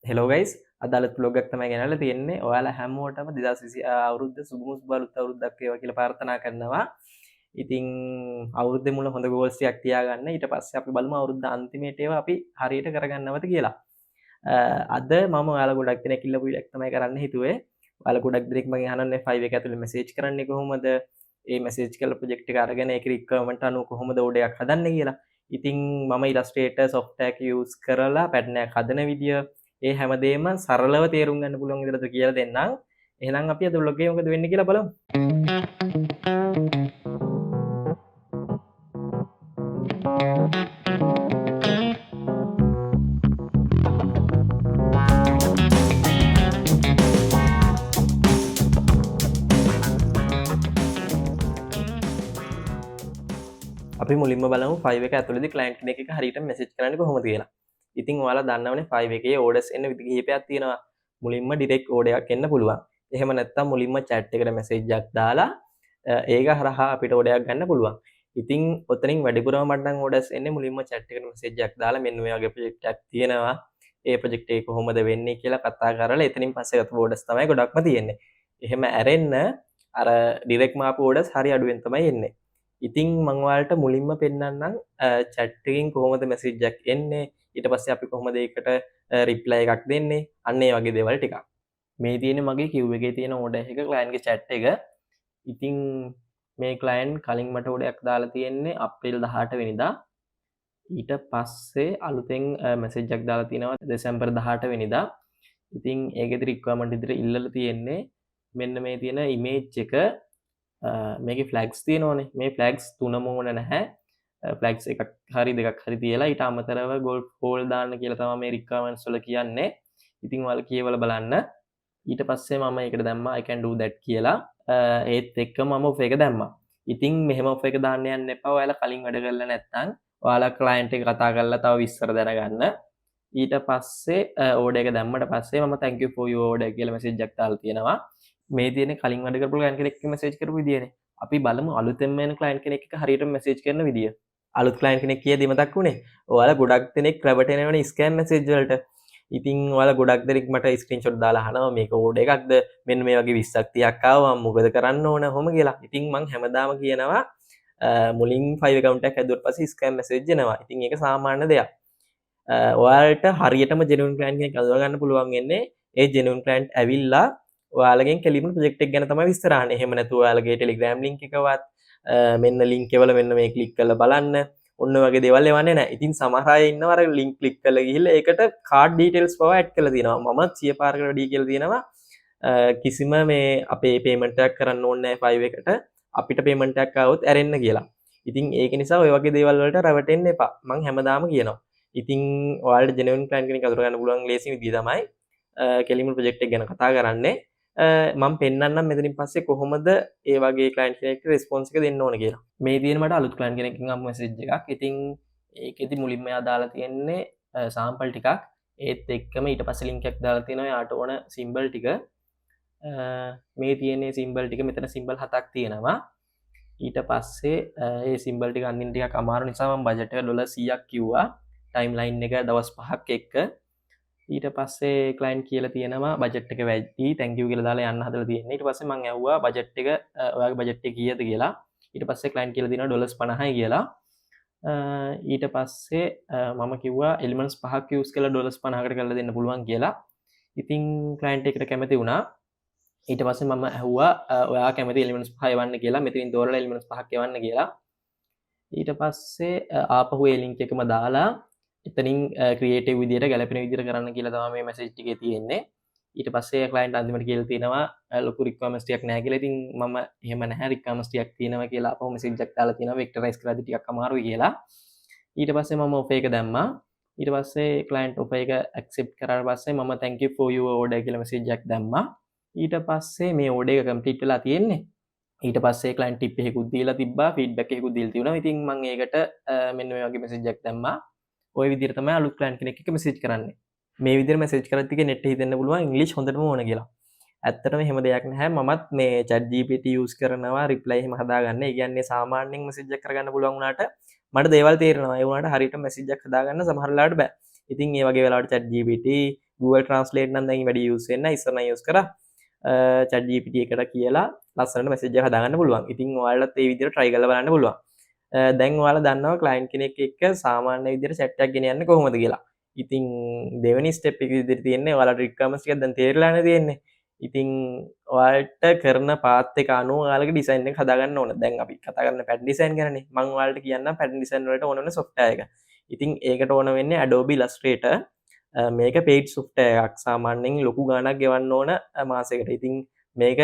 Hello guys අද අලුත් vlog එකක් තමයි ගෙනල්ලා තියෙන්නේ. ඔයාලා හැමෝටම 2020 අවුරුද්ද සුබම සුබ අලුත් අවුරුද්දක් වේවා කියලා ප්‍රාර්ථනා කරනවා. ඉතින් අවුරුද්දේ මුල හොඳ ගෝල්ස් ටිකක් තියාගන්න. ඊට පස්සේ අපි බලමු අවුරුද්ද අන්තිමේට ඒවා අපි හරියට කරගන්නවද කියලා. අද මම ඔයාලා ගොඩක් දෙනෙක් ඉල්ලපු එකක් තමයි කරන්න හිතුවේ. ඔයාලා ගොඩක් දෙනෙක් මගෙන් අහන්නේ 5 එක ඇතුලේ මැසේජ් කරන්නේ කොහොමද? ඒ මැසේජ් කරලා ප්‍රොජෙක්ට් එක අරගෙන ඒක රික්වයර්මන්ට් අනුව කොහොමද ඕඩයක් හදන්නේ කියලා. ඉතින් මම ඉලස්ට්‍රේටර් software එක use කරලා pattern එකක් හදන විදිය ඒ හැමදේම සරලව තේරුම් ගන්න පුළුවන් විදිහට කියලා දෙන්නම්. එහෙනම් අපි අද vlog එකේ මොකද වෙන්නේ කියලා බලමු. අපි මුලින්ම බලමු 5 එක ඇතුළේදී client කෙනෙක් එක හරියට message කරන්නේ කොහොමද කියලා. ඉතින් ඔයාලා දන්නවනේ 5 එකේ orders එන්න විදි කිහිපයක් තියෙනවා. මුලින්ම direct order එකක් එන්න පුළුවන්. එහෙම නැත්නම් මුලින්ම chat එකට message එකක් දාලා ඒක හරහා අපිට order එකක් ගන්න පුළුවන්. ඉතින් ඔතනින් වැඩිපුරම මට නම් orders එන්නේ මුලින්ම chat එකට message එකක් දාලා මෙන්න මේ වගේ project එකක් තියෙනවා. ඒ project එක කොහොමද වෙන්නේ කියලා කතා කරලා එතනින් පස්සේ ගත්ත orders තමයි ගොඩක්ම තියෙන්නේ. එහෙම ඇරෙන්න අර direct මාපු orders හරි අඩුවෙන් තමයි එන්නේ. ඉතින් මං ඔයාලට මුලින්ම පෙන්නන්නම් chat එකකින් කොහොමද message එකක් එන්නේ ඊට පස්සේ අපි කොහොමද ඒකට reply එකක් දෙන්නේ අන්න ඒ වගේ දේවල් ටිකක් මේ තියෙන්නේ මගේ queue එකේ තියෙන order එක client ගේ chat එක ඉතින් මේ client කලින් මට order එකක් දාලා තියෙන්නේ අප්‍රේල් 18 වෙනිදා ඊට පස්සේ අලුතෙන් message එකක් දාලා තිනවා දෙසැම්බර් 18 වෙනිදා ඉතින් ඒකෙදි requirement විදිහට ඉල්ලලා තියෙන්නේ මෙන්න මේ තියෙන image එක මේකේ flags තියෙනවනේ මේ flags තුනම ඕන නැහැ flags එකක් හරි දෙකක් හරි තියලා ඊට අමතරව golf hole දාන්න කියලා තමයි මේ requirements වල කියන්නේ. ඉතින් ඔයාලා කියවලා බලන්න. ඊට පස්සේ මම ඒකට දැම්මා I can do that කියලා. ඒත් එක්කම මම off එක දැම්මා. ඉතින් මෙහෙම off එක දාන්න යන්න එපා. ඔයාලා කලින් වැඩ කරලා නැත්නම් ඔයාලා client එක කතා කරලා තව විස්තර දැනගන්න. ඊට පස්සේ order එක දැම්මට පස්සේ මම thank you for your order කියලා message එකක් දාලා තියෙනවා. මේ තියෙන්නේ කලින් වැඩ කරපු client කෙනෙක් message කරපු විදියනේ. අපි බලමු අලුතෙන්ම එන client කෙනෙක් එක හරියට message කරන විදිය. අලුත් client කෙනෙක් කියදී මතක් වුණේ. ඔයාලා ගොඩක් දෙනෙක් රැවටෙනවනේ scam message වලට. ඉතින් ඔයාලා ගොඩක් දෙනෙක් මට screenshot දාලා අහනවා මේක order එකක්ද? මෙන්න මේ වගේ 20ක් 30ක් ආවා මම මොකද කරන්න ඕන කොහොම කියලා. ඉතින් මං හැමදාම කියනවා මුලින් 5 account එකක් හැදුවට පස්සේ scam message එනවා. ඉතින් ඒක සාමාන්‍ය දෙයක්. ඔයාලට හරියටම genuine client කෙනෙක් අඳුර ගන්න පුළුවන් වෙන්නේ ඒ genuine client ඇවිල්ලා ඔයාලගෙන් කෙලින්ම ප්‍රොජෙක්ට් එක ගැන තමයි විස්තර අහන්නේ. එහෙම නැතුව ඔයාලගේ Telegram link එකවත් මෙන්න link එකවල මෙන්න මේ click කරලා බලන්න. ඔන්න වගේ දේවල් එවන්නේ නැහැ. ඉතින් සමහර අය ඉන්නවා අර link click කරලා ගිහිල්ලා ඒකට card details පවා add කරලා තියෙනවා. මම 100 පාරකට වැඩි කියලා තියෙනවා. කිසිම මේ අපේ payment එකක් කරන්න ඕනේ නැහැ 5 එකට. අපිට payment එකක් ආවොත් ඇරෙන්න කියලා. ඉතින් ඒක නිසා ඔය වගේ දේවල් වලට රැවටෙන්න එපා. මම හැමදාම කියනවා. ඉතින් ඔයාලට genuine client කෙනෙක් අඳුර ගන්න පුළුවන් ලේසි විදිය තමයි කෙලින්ම ප්‍රොජෙක්ට් එක ගැන කතා කරන්නේ. මම පෙන්නන්නම් මෙතනින් පස්සේ කොහොමද ඒ වගේ client කෙනෙක්ට response එක දෙන්න ඕන කියලා. මේ තියෙන මට අලුත් client කෙනෙක්ගෙන් ආපු message එකක්. ඉතින් ඒකෙදි මුලින්ම එයා දාලා තියෙන්නේ sample ටිකක්. ඒත් එක්කම ඊට පස්සේ link එකක් දාලා තියෙනවා යාට ඕන symbol ටික. මේ තියෙන්නේ symbol ටික මෙතන symbol 7ක් තියෙනවා. ඊට පස්සේ ඒ symbol ටික අඳින්න ටිකක් අමාරු නිසා මම budget එක $100ක් කිව්වා. timeline එක දවස් 5ක් එක්ක ඊට පස්සේ client කියලා තියෙනවා budget එක වැඩි thank you කියලා දාලා යන්න හදලා තියෙන්නේ ඊට පස්සේ මම ඇහුවා budget එක ඔයාගේ budget එක කීයද කියලා ඊට පස්සේ client කියලා දෙනවා $50යි කියලා ඊට පස්සේ මම කිව්වා elements 5ක් use කරලා $50කට කරලා දෙන්න පුළුවන් කියලා ඉතින් client එකට කැමති වුණා ඊට පස්සේ මම ඇහුවා ඔයා කැමති elements 5 එවන්න කියලා මෙතනින් තෝරලා elements 5ක් එවන්න කියලා ඊට පස්සේ ආපහු ඒ link එකම දාලා එතනින් ක්‍රියේටිව් විදියට ගැලපෙන විදියට කරන්න කියලා තමයි මේ මැසේජ් ටිකේ තියෙන්නේ. ඊට පස්සේ ක්ලයන්ට් අන්තිමට කියලා තියෙනවා ලොකු රික්වයර්මන්ට්ස් ටිකක් නැහැ කියලා. ඉතින් මම එහෙම නැහැ රික්වයර්මන්ට්ස් ටිකක් තියෙනවා කියලා අපහු මැසේජ් එකක් දාලා තියෙනවා වෙක්ටරයිස් කරද්දි ටිකක් අමාරුයි කියලා. ඊට පස්සේ මම ඔෆර් එක දැම්මා. ඊට පස්සේ ක්ලයන්ට් ඔෆර් එක ඇක්සෙප්ට් කරාට පස්සේ මම thank you for your order කියලා මැසේජ් එකක් දැම්මා. ඊට පස්සේ මේ order එක කම්ප්ලීට් වෙලා තියෙන්නේ. ඊට පස්සේ ක්ලයන්ට් ටිප් එකකුත් දීලා තිබ්බා ෆීඩ්බැක් එකකුත් දීලා තිබුණා. ඉතින් මම ඒකට මෙන්න මේ වගේ මැසේජ් එකක් දැම්මා. ඔය විදිහට තමයි අලුත් client කෙනෙක් එක්ක message කරන්නේ. මේ විදිහට message කරද්දි ටික net හිතෙන්න පුළුවන් English හොඳටම ඕන කියලා. ඇත්තටම එහෙම දෙයක් නැහැ. මමත් මේ chat GPT use කරනවා reply එහෙම හදාගන්න. ඒ කියන්නේ සාමාන්‍යයෙන් message එකක් කරගන්න පුළුවන් වුණාට මට දේවල් තේරෙනවා. ඒ වුණාට හරියට message එකක් හදාගන්න සමහර වෙලාවට බෑ. ඉතින් ඒ වගේ වෙලාවට chat GPT Google Translate නම් දැන් වැඩි යූස් වෙන්නේ නැහැ. ඉස්සර නම් යූස් කරා chat GPT එකට කියලා ලස්සනට මැසේජ් එක හදාගන්න පුළුවන්. ඉතින් ඔයාලත් ඒ විදිහට try කරලා බලන්න පුළුවන්. දැන් ඔයාලා දන්නවා client කෙනෙක් එක්ක සාමාන්‍ය විදිහට chat එකක් ගෙනියන්නේ කොහොමද කියලා. ඉතින් දෙවෙනි step එක විදිහට තියෙන්නේ ඔයාලට requirements ටිකක් දැන් තේරෙලානේ තියෙන්නේ. ඉතින් ඔයාලට කරන පාත් එක අනුව ඔයාලගේ ඩිසයින් එක හදාගන්න ඕන. දැන් අපි කතා කරන pattern design ගැනනේ. මම ඔයාලට කියන්නම් pattern design වලට ඕන වෙන software එක. ඉතින් ඒකට ඕන වෙන්නේ Adobe Illustrator. මේක paid software එකක්. සාමාන්‍යයෙන් ලොකු ගාණක් ගෙවන්න ඕන මාසෙකට. ඉතින් මේක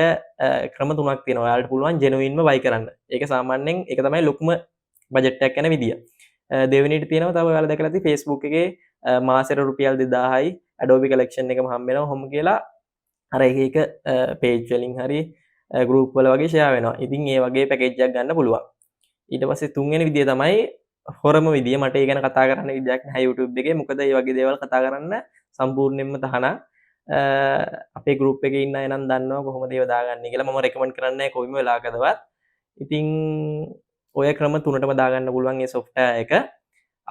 ක්‍රම තුනක් තියෙනවා. ඔයාලට පුළුවන් genuinely buy කරන්න. ඒක සාමාන්‍යයෙන් ඒක තමයි ලොකුම බජට් එකක් යන විදිය. දෙවෙනිට තියෙනවා තව ඔයාලා දැකලා ඇති Facebook එකේ මාසෙට රුපියල් 2000යි Adobe collection එකම හම්බ වෙනවා හොම කියලා අර එක page වලින් හරි group වල වගේ share වෙනවා. ඉතින් ඒ වගේ package එකක් ගන්න පුළුවන්. ඊට පස්සේ තුන්වෙනි විදිය තමයි හොරම විදිය. මට ඒ ගැන කතා කරන්න විදියක් නැහැ YouTube එකේ. මොකද මේ වගේ දේවල් කතා කරන්න සම්පූර්ණයෙන්ම තහනම්. අපේ group එකේ ඉන්න අය නම් දන්නවා කොහොමද ඒව දාගන්නේ කියලා. මම recommend කරන්නේ කොයිම වෙලාවකදවත්. ඉතින් ඔය ක්‍රම තුනටම දාගන්න පුළුවන් මේ software එක.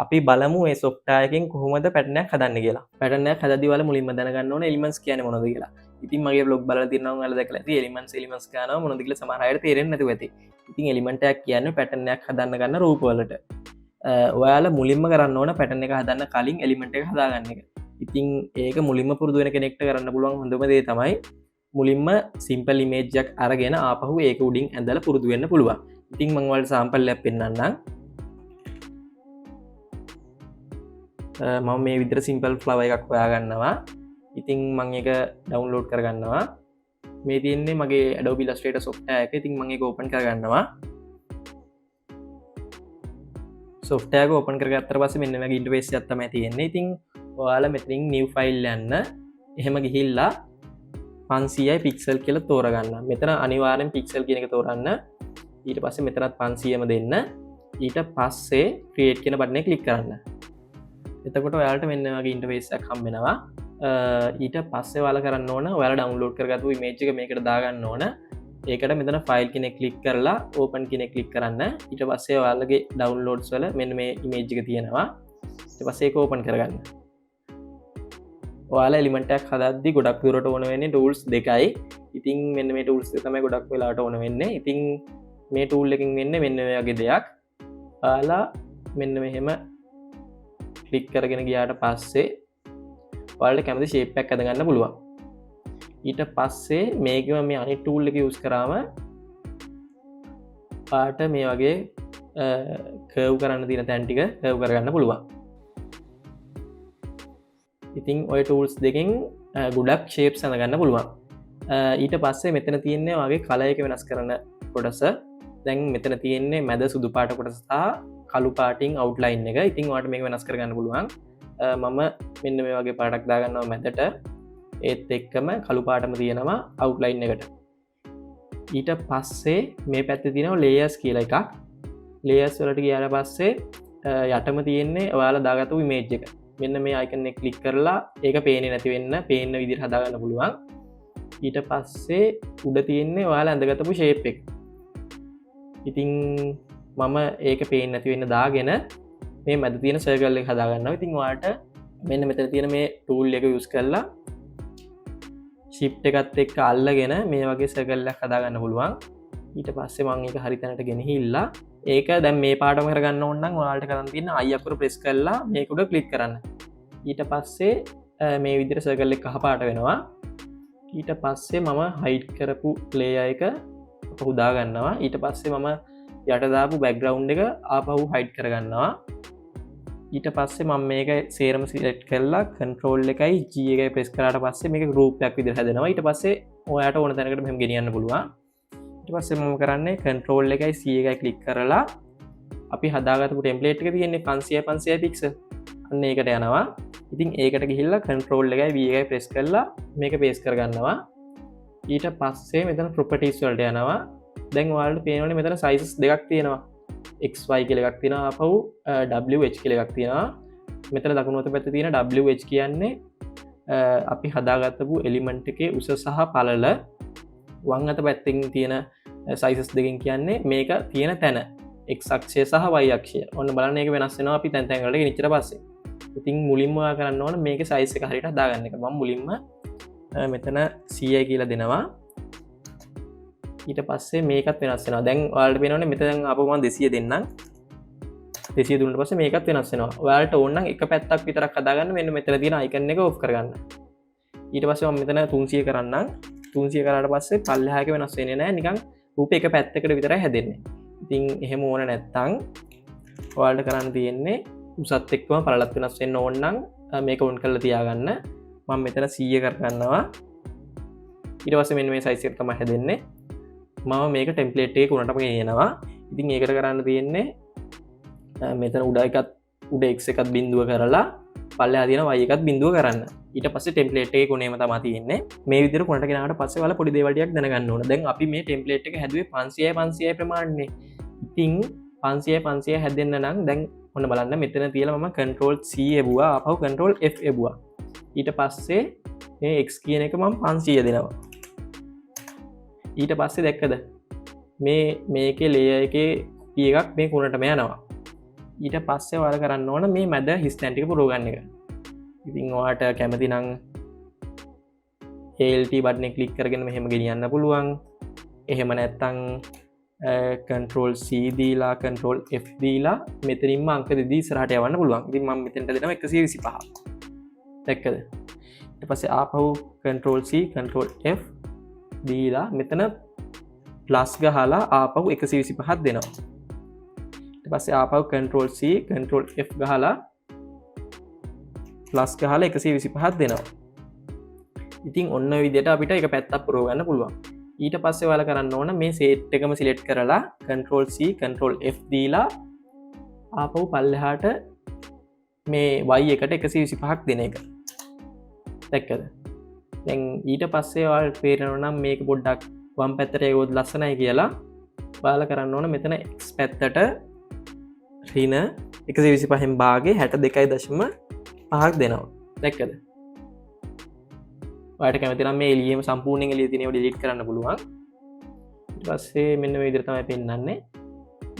අපි බලමු මේ software එකෙන් කොහොමද pattern එකක් හදන්නේ කියලා. pattern එකක් හදද්දී වල මුලින්ම දැනගන්න ඕනේ elements කියන්නේ මොනවද කියලා. ඉතින් මගේ blog බලලා තියෙනවා ඔයාලා දැකලා ඇති elements ගන්නවා මොනවද කියලා සමහර අයට තේරෙන්නේ නැතුව ඇති. ඉතින් element එකක් කියන්නේ pattern එකක් හදන්න ගන්න රූප වලට. ඔයාලා මුලින්ම කරන්න ඕන pattern එක හදන්න කලින් element එක හදාගන්න එක. ඉතින් ඒක මුලින්ම පුරුදු වෙන කෙනෙක්ට කරන්න පුළුවන් හොඳම දේ තමයි මුලින්ම simple image එකක් අරගෙන ආපහු ඒක උඩින් ඇඳලා පුරුදු වෙන්න පුළුවන්. ඉතින් මම ඔයාලට sample එකක් පෙන්නන්නම්. මම මේ විදිහට simple flower එකක් හොයාගන්නවා. ඉතින් මම ඒක download කරගන්නවා. මේ තියෙන්නේ මගේ Adobe Illustrator software එක. ඉතින් මම ඒක open කරගන්නවා. software එක open කරගත්තට පස්සේ මෙන්න මේක interface එකක් තමයි තියෙන්නේ. ඉතින් ඔයාලා මෙතනින් new file යන්න. එහෙම ගිහිල්ලා 500යි pixel කියලා තෝරගන්න. මෙතන අනිවාර්යෙන් pixel කියන එක තෝරන්න. ඊට පස්සේ මෙතනත් 500ම දෙන්න. ඊට පස්සේ create කියන බටන් එක click කරන්න. එතකොට ඔයාලට මෙන්න වගේ interface එකක් හම්බ වෙනවා. ඊට පස්සේ ඔයාලා කරන්න ඕන ඔයාලා download කරගත්තු image එක මේකට දාගන්න ඕන. ඒකට මෙතන file කෙනෙක් click කරලා open කෙනෙක් click කරන්න. ඊට පස්සේ ඔයාලගේ downloads වල මෙන්න මේ image එක තියෙනවා. ඊට පස්සේ ඒක open කරගන්න. ඔයාලා element එකක් හදද්දි ගොඩක් දුරට ඕන වෙන්නේ tools දෙකයි. ඉතින් මෙන්න මේ tools දෙක තමයි ගොඩක් වෙලාවට ඕන වෙන්නේ. ඉතින් මේ tool එකකින් වෙන්නේ මෙන්න මේ වගේ දෙයක්. ඔයාලා මෙන්න මෙහෙම click කරගෙන ගියාට පස්සේ ඔයාලට කැමති shape එකක් හදගන්න පුළුවන්. ඊට පස්සේ මේකම මේ අනිත් tool එක use කරාම පාට මේ වගේ curve කරන්න තියෙන තැන් ටික curve කරගන්න පුළුවන්. ඉතින් ඔය tools දෙකෙන් ගොඩක් shapes හදගන්න පුළුවන්. ඊට පස්සේ මෙතන තියෙන්නේ වගේ color එක වෙනස් කරන කොටස. දැන් මෙතන තියෙන්නේ මැද සුදු පාට කොටස සහ කළු පාටින් outline එක. ඉතින් ඔයාලට මේක වෙනස් කරගන්න පුළුවන්. මම මෙන්න මේ වගේ පාටක් දාගන්නවා මැදට. ඒත් එක්කම කළු පාටම තියෙනවා outline එකට. ඊට පස්සේ මේ පැත්තේ තියෙනවා layers කියලා එකක්. layers වලට ගියාට පස්සේ යටම තියෙන්නේ ඔයාලා දාගත්තු image එක. මෙන්න මේ icon එක click කරලා ඒක පේන්නේ නැති වෙන්න පේන්න විදිහට හදාගන්න පුළුවන්. ඊට පස්සේ උඩ තියෙන්නේ ඔයාලා ඇඳගත්තු shape එක. ඉතින් මම ඒක පේන්නේ නැති වෙන්න දාගෙන මේ මැද තියෙන circle එක හදාගන්නවා. ඉතින් ඔයාලට මෙන්න මෙතන තියෙන මේ tool එක use කරලා shift එකත් එක්ක අල්ලගෙන මේ වගේ circle එකක් හදාගන්න පුළුවන්. ඊට පස්සේ මම ඒක හරි තැනට ගෙනහිල්ලා ඒක දැන් මේ පාටම කරගන්න ඕන නම් ඔයාලට කරන්න තියෙන I අකුර press කරලා මේක උඩ click කරන්න. ඊට පස්සේ මේ විදිහට circle එක කහ පාට වෙනවා. ඊට පස්සේ මම hide කරපු layer එක අපහු දාගන්නවා. ඊට පස්සේ මම යට දාපු background එක ආපහු hide කරගන්නවා. ඊට පස්සේ මම මේක සේරම select කරලා control එකයි G එකයි press කරාට පස්සේ මේක group එකක් විදිහට හැදෙනවා. ඊට පස්සේ ඔයාට ඕන තැනකට මෙහෙම ගෙනියන්න පුළුවන්. ඊට පස්සේ මම කරන්නේ control එකයි C එකයි click කරලා අපි හදාගත්තු template එක තියෙන්නේ 500 pixel. අන්න ඒකට යනවා. ඉතින් ඒකට ගිහිල්ලා control එකයි V එකයි press කරලා මේක paste කරගන්නවා. ඊට පස්සේ මෙතන properties වලට යනවා. දැන් ඔයාලට පේනවනේ මෙතන sizes දෙකක් තියෙනවා. XY කියලා එකක් තියෙනවා ආපහු WH කියලා එකක් තියෙනවා. මෙතන දකුණු අත පැත්තේ තියෙන WH කියන්නේ අපි හදාගත්තපු එලිමන්ට් එකේ උස සහ පළල. වම් අත පැත්තෙන් තියෙන sizes දෙකෙන් කියන්නේ මේක තියෙන තැන. X අක්ෂය සහ Y අක්ෂය. ඔන්න බලන්න මේක වෙනස් වෙනවා අපි තැන් තැන් වලට ගෙනිච්චට පස්සේ. ඉතින් මුලින්ම කරන්න ඕන මේක සයිස් එක හරියට හදාගන්න එක. මම මුලින්ම මෙතන 100 කියලා දෙනවා. ඊට පස්සේ මේකත් වෙනස් වෙනවා. දැන් ඔයාලට පේනවනේ මෙතන ආපහු මම 200 දෙන්නම්. 200 දුන්නාට පස්සේ මේකත් වෙනස් වෙනවා. ඔයාලට ඕන නම් එක පැත්තක් විතරක් හදාගන්න මෙන්න මෙතන තියෙන අයිකන් එක ඔෆ් කරගන්න. ඊට පස්සේ මම මෙතන 300 කරන්නම්. 300 කරාට පස්සේ පල්ලෙහාක වෙනස් වෙන්නේ නැහැ. නිකන් රූප එක පැත්තකට විතරයි හැදෙන්නේ. ඉතින් එහෙම ඕන නැත්තම් ඔයාලට කරන්න තියෙන්නේ උසත් එක්කම පළලත් වෙනස් වෙන්න ඕන නම් මේක ඔන් කරලා තියාගන්න. මම මෙතන 100 කරගන්නවා. ඊට පස්සේ මෙන්න මේ සයිස් එක තමයි හැදෙන්නේ. මම මේක ටෙම්ප්ලේට් එකේ උනටම ගෙනියනවා. ඉතින් ඒකට කරන්න තියෙන්නේ මෙතන උඩ x එකත් බිඳුව කරලා පල්ලෙහා තියෙන y එකත් බිඳුව කරන්න. ඊට පස්සේ ටෙම්ප්ලේට් එකේ කොනේම තමයි තියෙන්නේ. මේ විදිහට කොනට ගෙනාවට පස්සේ ඔයාලා පොඩි දේවල් ටිකක් දැනගන්න ඕන. දැන් අපි මේ ටෙම්ප්ලේට් එක හැදුවේ 500යි 500යි ප්‍රමාණනේ. ඉතින් 500යි 500යි හැදෙන්න නම් දැන් ඔන්න බලන්න මෙතන තියලා මම control C එවුවා ආපහු control F එවුවා. ඊට පස්සේ මේ x කියන එක මම 500 දෙනවා. ඊට පස්සේ දැක්කද මේකේ ලේයර් එකේ p එකක් මේ කුණටම යනවා. ඊට පස්සේ ඔයාලා කරන්න ඕන මේ මැද හිස්ටැන් ටික පුරව ගන්න එක. ඉතින් ඔයාලට කැමති නම් alt බටන් එක ක්ලික් කරගෙන මෙහෙම ගෙනියන්න පුළුවන්. එහෙම නැත්නම් control C දීලා control F දීලා මෙතනින්ම අංක දෙදී ඉස්සරහට යවන්න පුළුවන්. ඉතින් මම මෙතෙන්ට දෙනවා 125. දැක්කද? ඊට පස්සේ ආපහු control C control F දීලා මෙතන ප්ලස් ගහලා ආපහු 125ක් දෙනවා. ඊට පස්සේ ආපහු control C control F ගහලා ප්ලස් ගහලා 125ක් දෙනවා. ඉතින් ඔන්න ඔය විදිහට අපිට එක පැත්තක් පුරව ගන්න පුළුවන්. ඊට පස්සේ ඔයාලා කරන්න ඕන මේ සෙට් එකම සිලෙක්ට් කරලා control C control F දීලා ආපහු පල්ලෙහාට මේ y එකට 125ක් දෙන එක. දැක්කද? දැන් ඊට පස්සේ ඔයාලට පේනවා නම් මේක පොඩ්ඩක් වම් පැත්තට යවුවොත් ලස්සනයි කියලා ඔයාලා කරන්න ඕන මෙතන x පැත්තට ඍණ 125න් භාගේ 62.5ක් දෙනවා. දැක්කද? ඔයාලට කැමති නම් මේ එළියෙම සම්පූර්ණයෙන් එළිය තියෙනව ඩිලීට් කරන්න පුළුවන්. ඊට පස්සේ මෙන්න මේ විදිහට තමයි පෙන්නන්නේ.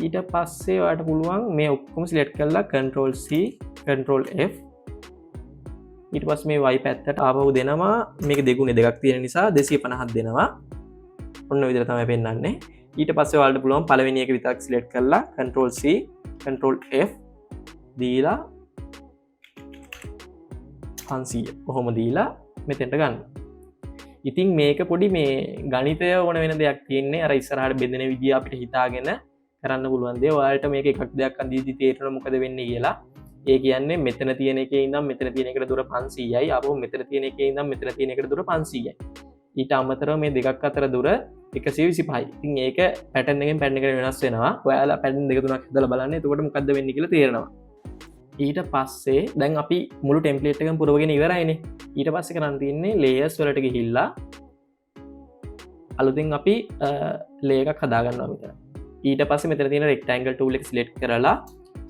ඊට පස්සේ ඔයාලට පුළුවන් මේ ඔක්කොම සිලෙක්ට් කරලා control C control F ඊට පස්සේ මේ y පැත්තට ආපහු දෙනවා. මේක දෙගුණේ දෙකක් තියෙන නිසා 250ක් දෙනවා. ඔන්න ඔය විදිහට තමයි පෙන්නන්නේ. ඊට පස්සේ ඔයාලට පුළුවන් පළවෙනි එක විතරක් සිලෙක්ට් කරලා control C control F දීලා 500 කොහොම දීලා මෙතෙන්ට ගන්න. ඉතින් මේක පොඩි මේ ගණිතය ඕන වෙන දෙයක් තියෙන්නේ. අර ඉස්සරහට බෙදෙන විදිය අපිට හිතාගෙන කරන්න පුළුවන් දේ. ඔයාලට මේක එකක් දෙයක් අඳීදි තේරෙනවා මොකද වෙන්නේ කියලා. ඒ කියන්නේ මෙතන තියෙන එකේ ඉඳන් මෙතන තියෙන එකට දුර 500යි. ආපහු මෙතන තියෙන එකේ ඉඳන් මෙතන තියෙන එකට දුර 500යි. ඊට අමතරව මේ දෙකක් අතර දුර 125යි. ඉතින් ඒක පැටර්න් එකෙන් පැටර්න් එකට වෙනස් වෙනවා. ඔයාලා පැටර්න් දෙක තුනක් හදලා බලන්න. එතකොට මොකද්ද වෙන්නේ කියලා තේරෙනවා. ඊට පස්සේ දැන් අපි මුළු ටෙම්ප්ලේට් එකම පුරවගෙන ඉවරයිනේ. ඊට පස්සේ කරන්න තියෙන්නේ layers වලට ගිහිල්ලා අලුතෙන් අපි layer එකක් හදා ගන්නවා මෙතන. ඊට පස්සේ මෙතන තියෙන rectangle tool එක select කරලා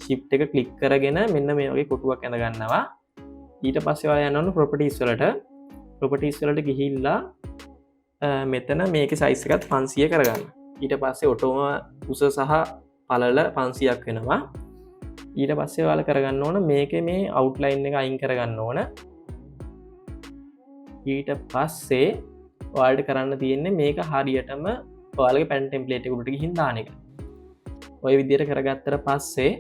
shift එක click කරගෙන මෙන්න මේ වගේ කොටුවක් ඇඳ ගන්නවා. ඊට පස්සේ ඔයාලා යන්න ඕන properties වලට ගිහිල්ලා මෙතන මේකේ size එකත් 500 කරගන්න. ඊට පස්සේ ඔටෝම උස සහ පළල 500ක් වෙනවා. ඊට පස්සේ ඔයාලා කරගන්න ඕන මේකේ මේ outline එක අයින් කරගන්න ඕන. ඊට පස්සේ ඔයාලට කරන්න තියෙන්නේ මේක හරියටම ඔයාලගේ pen template එක උඩට ගිහින් දාන එක. ඔය විදිහට කරගත්තට පස්සේ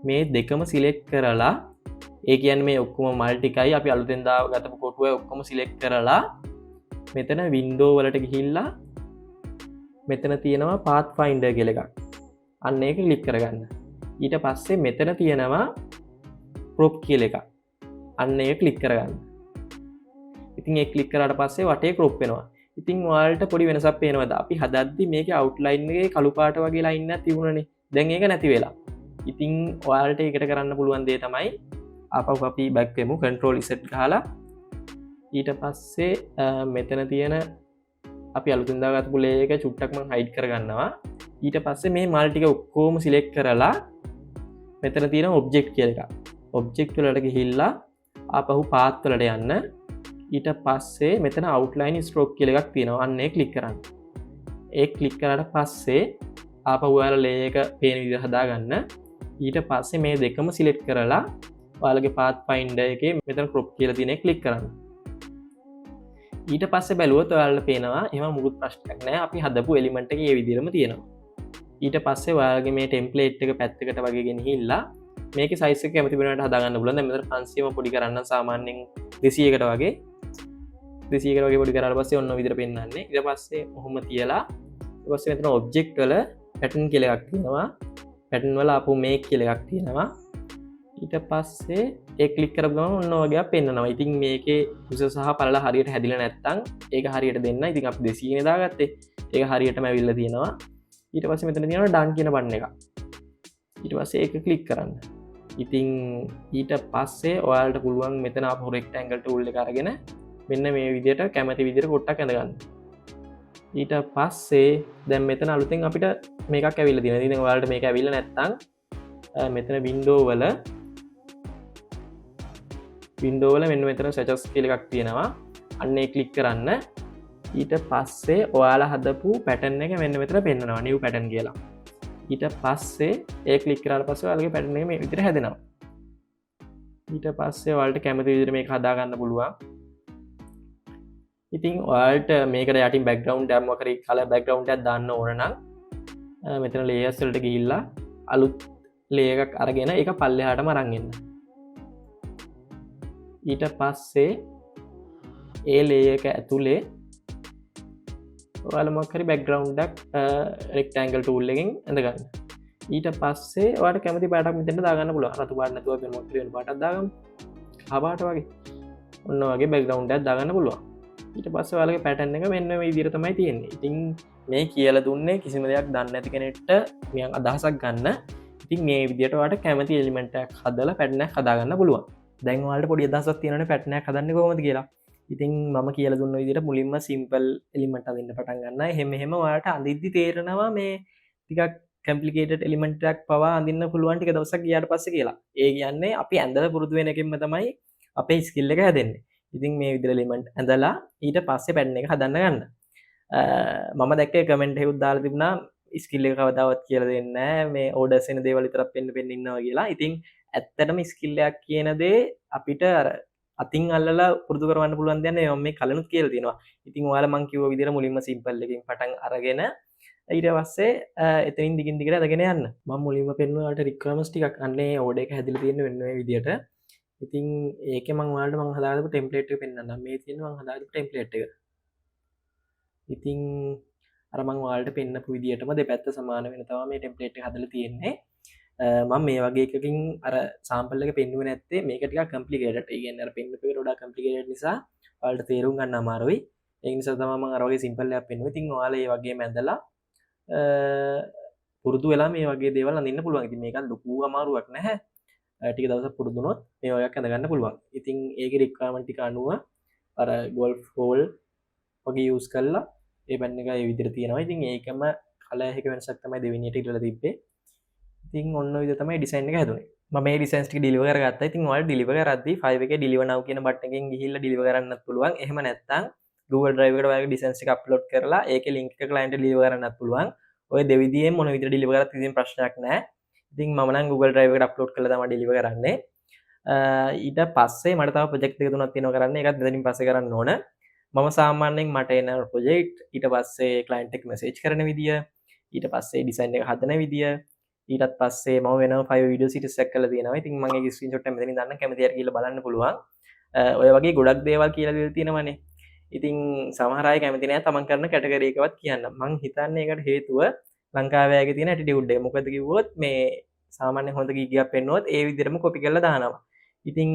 මේ දෙකම select කරලා ඒ කියන්නේ මේ ඔක්කොම multiply අපි අලුතෙන් දාගත්තු කොටුව ඔක්කොම select කරලා මෙතන window වලට ගිහිල්ලා මෙතන තියෙනවා pathfinder කියලා එකක්. අන්න ඒක click කරගන්න. ඊට පස්සේ මෙතන තියෙනවා crop කියලා එකක්. අන්න ඒක ක්ලික් කරගන්න. ඉතින් ඒක ක්ලික් කරාට පස්සේ වටේ crop වෙනවා. ඉතින් ඔයාලට පොඩි වෙනසක් පේනවද? අපි හදද්දි මේකේ outline එකේ කළු පාට වගේ line එකක් තිබුණනේ. දැන් ඒක නැති වෙලා. ඉතින් ඔයාලට ඒකට කරන්න පුළුවන් දේ තමයි ආපහු අපි back වෙමු control Z ගහලා ඊට පස්සේ මෙතන තියෙන අපි අලුතින් දාගත්තු layer එක චුට්ටක් මම hide කරගන්නවා. ඊට පස්සේ මේ මල් ටික ඔක්කොම select කරලා මෙතන තියෙන object කියලා එකක්. object වලට ගිහිල්ලා ආපහු path වලට යන්න. ඊට පස්සේ මෙතන outline stroke කියලා එකක් තියෙනවා. අන්න ඒක click කරන්න. ඒක click කරාට පස්සේ ආපහු ඔයාලා layer එක පේන විදිහට හදාගන්න. ඊට පස්සේ මේ දෙකම select කරලා ඔයාලගේ Pathfinder එකේ මෙතන crop කියලා තියෙන එක ක්ලික් කරන්න. ඊට පස්සේ බැලුවොත් ඔයාලට පේනවා එහෙම මුකුත් ප්‍රශ්නයක් නැහැ. අපි හදපු එලිමන්ට් එක ඒ විදිහටම තියෙනවා. ඊට පස්සේ ඔයාලගේ මේ ටෙම්ප්ලේට් එක පැත්තකට වගේ ගෙනහිල්ලා මේකේ සයිස් එක කැමති වෙනවට හදාගන්න පුළුවන්. දැන් මෙතන 500ම පොඩි කරන්න සාමාන්‍යයෙන් 200කට වගේ 200කට වගේ පොඩි කරාට පස්සේ ඔන්න ඔය විදිහට පෙන්නන්නේ. ඊට පස්සේ ඔහොම තියලා ඊට පස්සේ මෙතන ඔබ්ජෙක්ට් වල පැටර්න් කියලා එකක් තියෙනවා. පැටර්න් වල ආපු මේක් කියලා එකක් තියෙනවා. ඊට පස්සේ ඒ ක්ලික් කරපු ගමන් ඔන්න වගේ පෙන්නනවා. ඉතින් මේකේ උස සහ පළල හරියට හැදිලා නැත්නම් ඒක හරියට දෙන්න. ඉතින් අපි 200 නේ දාගත්තේ. ඒක හරියටම ඇවිල්ලා තියෙනවා. ඊට පස්සේ මෙතන තියෙනවා done කියන බටන් එක. ඊට පස්සේ ඒක ක්ලික් කරන්න. ඉතින් ඊට පස්සේ ඔයාලට පුළුවන් මෙතන ආපහු rectangle tool එක අරගෙන මෙන්න මේ විදිහට කැමති විදිහට කොටක් ඇඳ ගන්න. ඊට පස්සේ දැන් මෙතන අලුතෙන් අපිට මේකක් ඇවිල්ලා තියෙනවා. ඉතින් ඔයාලට මේක ඇවිල්ලා නැත්නම් මෙතන window වල මෙන්න මෙතන searches කියලා එකක් තියෙනවා. අන්න ඒ ක්ලික් කරන්න. ඊට පස්සේ ඔයාලා හදපු pattern එක මෙන්න මෙතන පෙන්නනවා new pattern කියලා. ඊට පස්සේ ඒ ක්ලික් කරාට පස්සේ ඔයාලගේ pattern එක මේ විදිහට හැදෙනවා. ඊට පස්සේ ඔයාලට කැමති විදිහට මේක හදා ගන්න පුළුවන්. ඉතින් ඔයාලට මේකට යටින් background එකක් මොකක් හරි color background එකක් දාන්න ඕන නම් මෙතන layers වලට ගිහිල්ලා අලුත් layer එකක් අරගෙන ඒක පල්ලෙහාටම අරන් එන්න. ඊට පස්සේ ඒ layer එක ඇතුලේ ඔයාලා මොකක් හරි background එකක් rectangle tool එකෙන් ඇඳ ගන්න. ඊට පස්සේ ඔයාලට කැමති පාටක් මෙතෙන්ට දාගන්න පුළුවන්. රතු පාට නැතුව අපි මොකක් හරි වෙන පාටක් දාගමු. කහ පාට වගේ. ඔන්න වගේ background එකක් දාගන්න පුළුවන්. ඊට පස්සේ ඔයාලගේ pattern එක මෙන්න මේ විදිහට තමයි තියෙන්නේ. ඉතින් මේ කියලා දුන්නේ කිසිම දෙයක් දන්නේ නැති කෙනෙක්ට නිකන් අදහසක් ගන්න. ඉතින් මේ විදිහට ඔයාලට කැමති එලිමන්ට් එකක් හදලා pattern එකක් හදාගන්න පුළුවන්. දැන් ඔයාලට පොඩි අදහසක් තියෙනවනේ pattern එකක් හදන්නේ කොහොමද කියලා. ඉතින් මම කියලා දුන්න විදිහට මුලින්ම සිම්පල් එලිමන්ට් අදින්න පටන් ගන්නවා. එහෙම ඔයාලට අඳිද්දි තේරෙනවා මේ ටිකක් කම්ප්ලිකේටඩ් එලිමන්ට් එකක් පවා අඳින්න පුළුවන් ටික දවසක් ගියාට පස්සේ කියලා. ඒ කියන්නේ අපි ඇඳලා පුරුදු වෙන එකෙන්ම තමයි අපේ ස්කිල් එක හැදෙන්නේ. ඉතින් මේ විදිහට එලිමන්ට් ඇඳලා ඊට පස්සේ පැටර්න් එක හදන්න ගන්න. මම දැක්කේ කමෙන්ට් එකකුත් දාලා තිබුණා ස්කිල් එක කවදාවත් කියලා දෙන්නේ නැහැ. මේ ඕඩර්ස් එන දේවල් විතරක් පෙන්න ඉන්නවා කියලා. ඉතින් ඇත්තටම ස්කිල් එකක් කියන දේ අපිට අර අතින් අල්ලලා පුරුදු කරවන්න පුළුවන් දෙයක් නෙවෙයි. මම මේ කලිනුත් කියලා තියෙනවා. ඉතින් ඔයාලා මං කිව්ව විදිහට මුලින්ම සිම්පල් එකකින් පටන් අරගෙන ඊට පස්සේ එතනින් දිගින් දිගට අදගෙන යන්න. මම මුලින්ම පෙන්නුවාට රික්වයර්මන්ට්ස් ටිකක් අන්නේ ඕඩර් එක හැදිලා තියෙන වෙන මේ විදිහට. ඉතින් ඒකේ මම ඔයාලට මම හදාගත්තු ටෙම්ප්ලේට් එක පෙන්නන්නම්. මේ තියෙන මම හදාගත්තු ටෙම්ප්ලේට් එක. ඉතින් අර මම ඔයාලට පෙන්නපු විදිහටම දෙපැත්ත සමාන වෙන තමයි මේ ටෙම්ප්ලේට් එක හදලා තියෙන්නේ. මම මේ වගේ එකකින් අර සාම්පල් එක පෙන්නුවේ නැත්තේ මේක ටිකක් කම්ප්ලිකේටඩ්. ඒ කියන්නේ අර පෙන්නපු එකට වඩා කම්ප්ලිකේටඩ් නිසා ඔයාලට තේරුම් ගන්න අමාරුයි. ඒ නිසා තමයි මම අර වගේ සිම්පල් එකක් පෙන්නුවේ. ඉතින් ඔයාලා මේ වගේම ඇඳලා පුරුදු වෙලා මේ වගේ දේවල් අඳින්න පුළුවන්. ඉතින් මේක ලොකු අමාරුවක් නැහැ. ටික දවසක් පුරුදු වුණොත් මේ වගේක් අඳ ගන්න පුළුවන්. ඉතින් ඒකේ රික්වයර්මන්ට් ටික අනුව අර ගෝල්ෆ් හෝල් වගේ යූස් කරලා ඒ පැන් එක ඒ විදිහට තියෙනවා. ඉතින් ඒකම කලර් එක වෙනසක් තමයි දෙවෙනියට ඉල්ලලා තිබ්බේ. ඉතින් ඔන්න ඔය විදිහ තමයි ඩිසයින් එක හැදුනේ. මම මේ ඩිසයින්ස් ටික ඩිලිවර් කරගත්තා. ඉතින් ඔයාලා ඩිලිවර් කරද්දී ෆයිල් එකේ ඩිලිවර් now කියන බටන් එකෙන් ගිහිල්ලා ඩිලිවර් කරන්නත් පුළුවන්. එහෙම නැත්නම් Google Drive එකට ඔයාලගේ ඩිසයින්ස් ටික අප්ලෝඩ් කරලා ඒකේ link එක client එකට ඩිලිවර් කරන්නත් පුළුවන්. ඔය දෙවිදියෙන් මොන විදිහට ඩිලිවර් කරත් කිසිම ප්‍රශ්නයක් නැහැ. ඉතින් මම නම් Google Drive එකට අප්ලෝඩ් කරලා තමයි ඩිලිවර් කරන්නේ. ඊට පස්සේ මට තව ප්‍රොජෙක්ට් දෙක තුනක් තියෙනවා කරන්න. ඒකත් මෙතනින් පස්සේ කරන්න ඕන. මම සාමාන්‍යයෙන් මට එන ප්‍රොජෙක්ට් ඊට පස්සේ client එක message කරන විදිය, ඊට පස්සේ design එක හදන විදිය, ඊටත් පස්සේ මම වෙනම 5 video series එකක් කරලා තියෙනවා. ඉතින් මම ඒක screenshot එක මෙතනින් දාන්න කැමති අය කියලා බලන්න පුළුවන්. ඔය වගේ ගොඩක් දේවල් කියලා දෙලා තියෙනවනේ. ඉතින් සමහර අය කැමති නෑ තමන් කරන කැටගරි එකවත් කියන්න. මං හිතන්නේ ඒකට හේතුව ලංකාවේ අයගේ තියෙන ඇටිටියුඩ් එක. මොකද කිව්වොත් මේ සාමාන්‍ය හොඳ ගීගයක් පෙන්නුවොත් ඒ විදිහටම කොපි කරලා දානවා. ඉතින්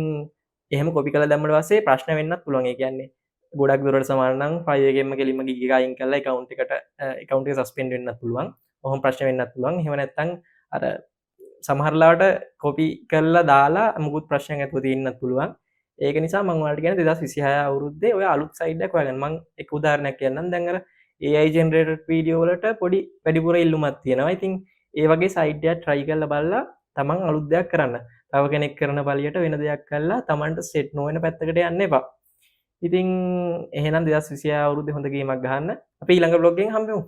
එහෙම කොපි කරලා දැම්මට පස්සේ ප්‍රශ්න වෙන්නත් පුළුවන්. ඒ කියන්නේ ගොඩක් දුරට සමාන නම් ෆයිල් එකෙන්ම කෙලින්ම ගීග එක අයින් කරලා account එක සස්පෙන්ඩ් වෙන්නත් පුළුවන්. ඔහොම ප්‍රශ්න වෙන්නත් පුළුවන්. එහෙම නැත්නම් අර සමහර ලාවට කොපි කරලා දාලා මුකුත් ප්‍රශ්නයක් නැතුව තියෙන්නත් පුළුවන්. ඒක නිසා මම ඔයාලට කියන්නේ 2026 අවුරුද්දේ ඔය අලුත් සයිඩ් එකක් හොයාගන්න. මම එක උදාහරණයක් කියන්නම්. දැන් අර AI generated video වලට පොඩි වැඩිපුර ඉල්ලුමක් තියෙනවා. ඉතින් ඒ වගේ සයිඩ් එකක් try කරලා බලලා තමන් අලුත් දෙයක් කරන්න. තව කෙනෙක් කරන පළියට වෙන දෙයක් කරලා තමන්ට සෙට් නොවන පැත්තකට යන්න එපා. ඉතින් එහෙනම් 2026 අවුරුද්දේ හොඳ ගේමක් ගහන්න. අපි ඊළඟ vlog එකෙන් හම්බෙමු.